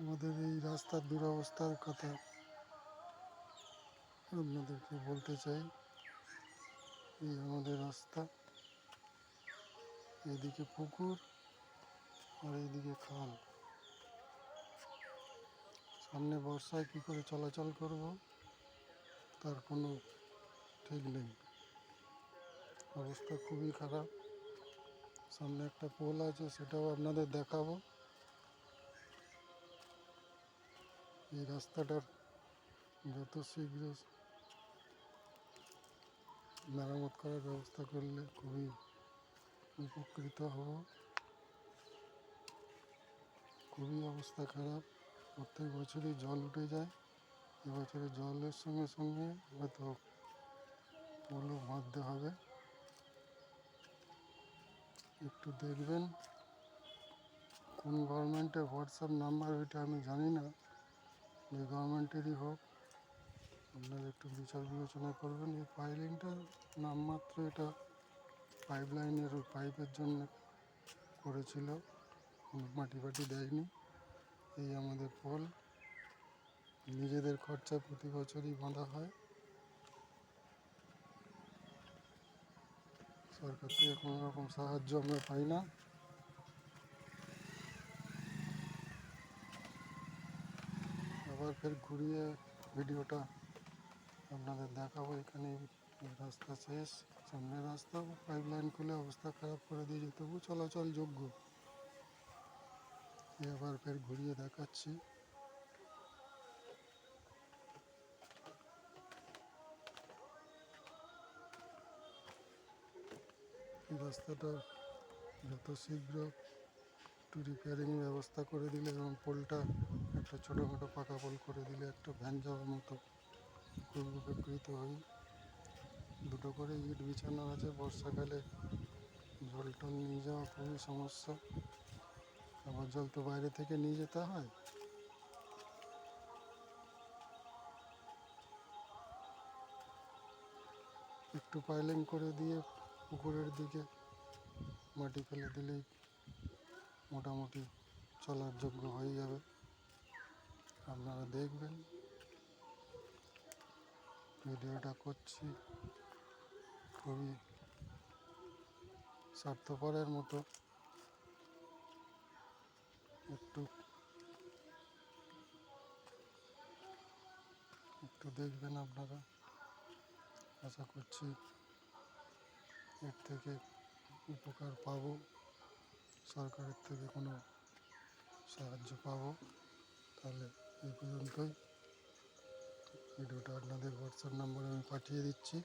আমাদের এই রাস্তার দুরবস্থার কথা আপনাদেরকে বলতে চাই। এই আমাদের রাস্তা, এইদিকে পুকুর আর এইদিকে খাল। সামনে বর্ষায় কী করে চলাচল করব তার কোনো ঠিক নেই, অবস্থা খুবই খারাপ। সামনে একটা পোল আছে, সেটাও আপনাদের দেখাবো। এই রাস্তাটার যত শীঘ্র মেরামত করার ব্যবস্থা করলে খুবই উপকৃত হব। খুবই অবস্থা খারাপ, প্রত্যেক বছরই জল উঠে যায়। এবছরে জলের সঙ্গে সঙ্গে হয়তো পোলও বাঁধতে হবে। একটু দেখবেন কোন গভর্নমেন্টের হোয়াটসঅ্যাপ নাম্বার ওইটা আমি জানি না, যে গভর্নমেন্টেরই হোক, আপনারা একটু বিচার বিবেচনা করবেন। এই পাইলিংটা নামমাত্র, এটা পাইপ লাইনের ওই পাইপের জন্য করেছিল, কোনো মাটি ফাটি দেয়নি। এই আমাদের পোল নিজেদের খরচা প্রতি বছরই বাঁধা হয়, সরকার থেকে কোনো রকম সাহায্য আমরা পাই না। আবার ফের ঘুরিয়ে ভিডিওটা আপনাদের দেখাবো। এখানে রাস্তা শেষ, সামনের রাস্তা পাইপ লাইন খুলে অবস্থা খারাপ করে দিয়েছে, তবু চলাচল যোগ্য। আবার ফের ঘুরিয়ে দেখাচ্ছি। এই রাস্তাটা যত শীঘ্র একটু রিপেয়ারিং ব্যবস্থা করে দিলে এবং পোলটা একটা ছোটোখাটো পাকা পোল করে দিলে একটা ভ্যান যাওয়ার মতো খুব উপকৃত হই। দুটো করে ইট বিছানো আছে, বর্ষাকালে জল টল নিয়ে যাওয়া খুবই সমস্যা। আবার জল তো বাইরে থেকে নিয়ে যেতে হয়। একটু পাইলিং করে দিয়ে পুকুরের দিকে মাটি ফেলে দিলেই মোটামুটি চলার যোগ্য হয়ে যাবে। আপনারা দেখবেন, ভিডিওটা করছি খুবই স্বার্থপরের মতো। একটু একটু দেখবেন আপনারা, আশা করছি এর থেকে উপকার পাবো, সরকারের থেকে কোনো সাহায্য পাবো। তাহলে এই পর্যন্তই। ভিডিওটা আপনাদের হোয়াটসঅ্যাপ নম্বরে আমি পাঠিয়ে দিচ্ছি।